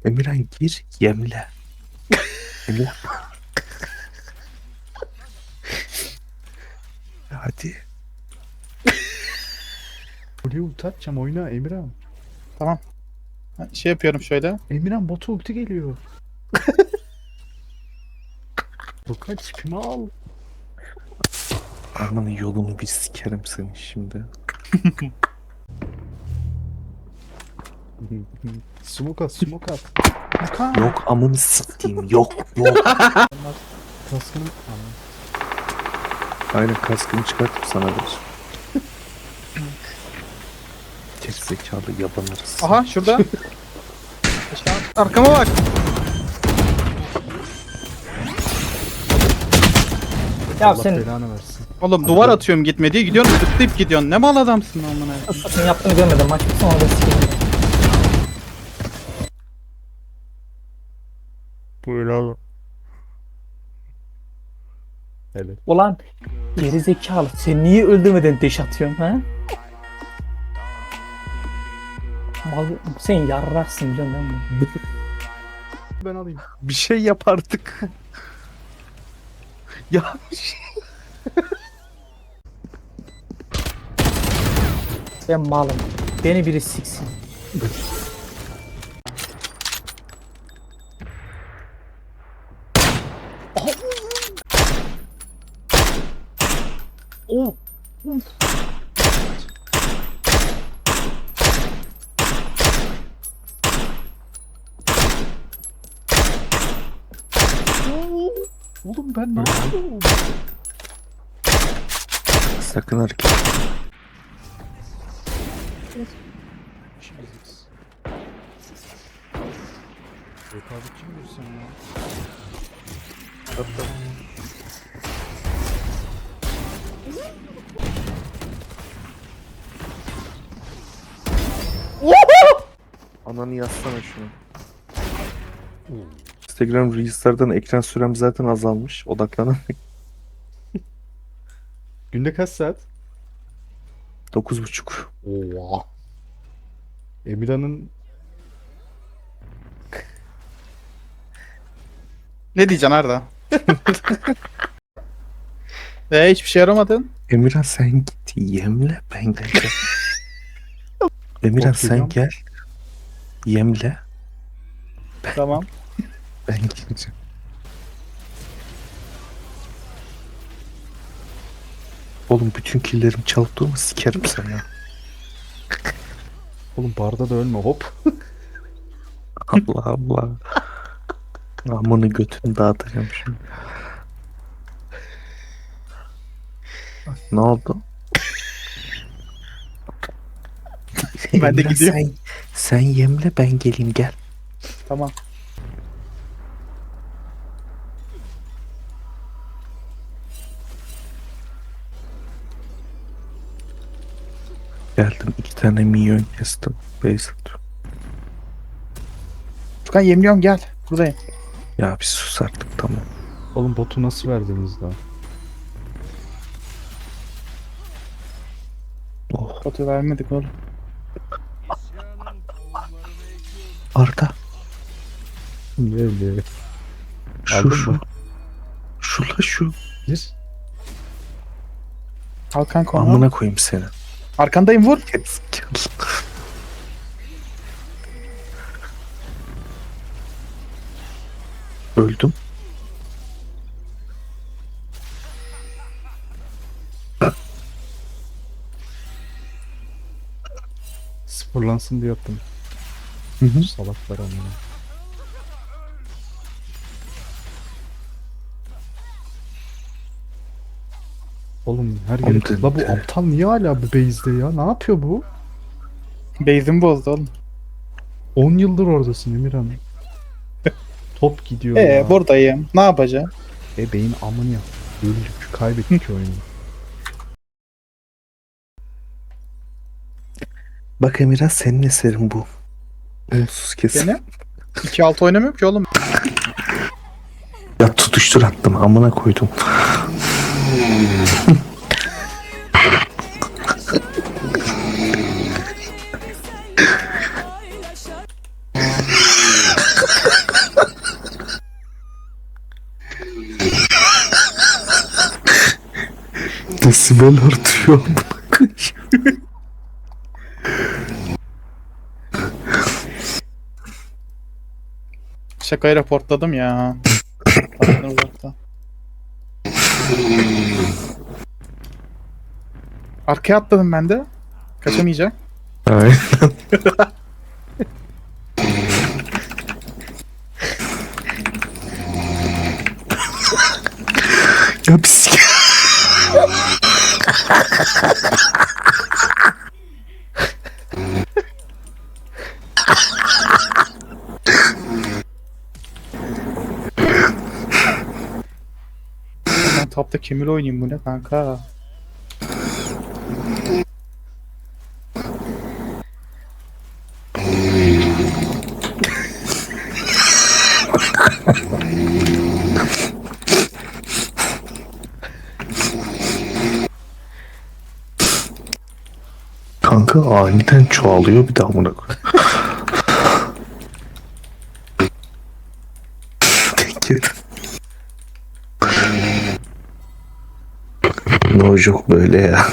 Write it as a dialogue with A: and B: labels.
A: Emirhan gir yemle. Yemle. Hadi.
B: Buraya ulti atacağım, oyna Emirhan.
C: Tamam. Şey yapıyorum şöyle.
B: Emirhan bota ulti geliyor. Dokan tipimi al.
A: Aman yolunu bir sikerim seni şimdi.
B: Smoke at, smoke at.
A: Yok amını sikeyim. Yok yok.
B: Kaskını...
A: Aynen kaskını çıkartıp sana ver. Tek zekalı yabanırız.
C: Aha şurada. Aşağı. Arkama bak.
D: Ya
B: Allah
D: sen
B: belanı versin.
C: Oğlum duvar atıyorum gitme diye gidiyorsun zıplayıp gidiyorsun. Ne mal adamsın amına.
D: satın yaptığını görmedim. Maç bitsin orada sikeyim.
B: Buyur abi. Evet.
D: Ulan gerizekalı sen niye öldürmeden deş atıyorsun ha? Mal, sen yarraksın biliyorsun değil mi?
B: Ben alayım.
A: Bir şey yap artık. Ya bir şey.
D: Ben malım. Beni biri siksin.
B: Oh. Oğlum ben ne yapıyorum?
A: Sakın hareket.
B: Yok abi kim sen ya?
A: Ananı yazsana şunu. Instagram Reels'lerden ekran sürem zaten azalmış. Odaklanan
B: Günde kaç saat?
A: 9,5.
B: Oha. Emirhan'ın
C: Ne diyeceksin Arda? Hiçbir şey yaramadın.
A: Emirhan sen git yemle ben geleceğim. Emirhan
B: Bok
A: sen
B: geliyorum.
A: gel. Yemle
C: Tamam.
A: ben geleceğim. Oğlum bütün killerimi çalıp durma sikerim seni ya.
B: oğlum barda da ölme hop.
A: Allah Allah. Amanı götünü dağıtacağım şimdi. Ne oldu?
C: Ben de
A: Emrah,
C: gidiyorum.
A: sen yemle ben geleyim gel.
C: Tamam.
A: Geldim 2 tane minyon kestim. Base atıyorum.
C: Furkan yemliyorum gel. Buradayım.
A: Ya bir sus artık tamam.
B: Oğlum botu nasıl verdiniz daha?
A: Oh
C: Foto vermedik oğlum.
A: Arda
B: Ne?
A: şu
B: Aldın
A: şu.
B: mı?
A: Şu la şu.
B: Gir.
C: Al kanka onu.
A: Amına koyayım seni.
C: Arkandayım vur.
A: Gerizekalı. Öldüm.
B: Sıfırlansın diye yaptım.
A: Hı hı.
B: Salaklar amına. Oğlum her yeri
A: Anladım.
B: kız. La bu aptal niye hala bu base'de ya? Ne yapıyor bu?
C: Base'imi bozdu oğlum.
B: 10 yıldır oradasın Emirhan. Top gidiyor ya.
C: Buradayım. Ne yapacağım?
B: Beyin amını yap. Öldük. Kaybettik oyunu.
A: Bak Emirhan senin eserin bu. Onsuz kesin.
C: Gene? 2-6 oynamıyorum ki oğlum.
A: Ya tutuştur attım amına koydum. Desibel artıyor.
C: Şakayı raportladım ya. Benden uzakta. Arkaya atladım ben de. Kaçamayacak.
A: Aynen. Ya pis.
C: Ben tapta kimil oynayayım, bu ne kanka?
A: Kanka aniden çoğalıyor bir daha amına koyayım. No joke böyle ya.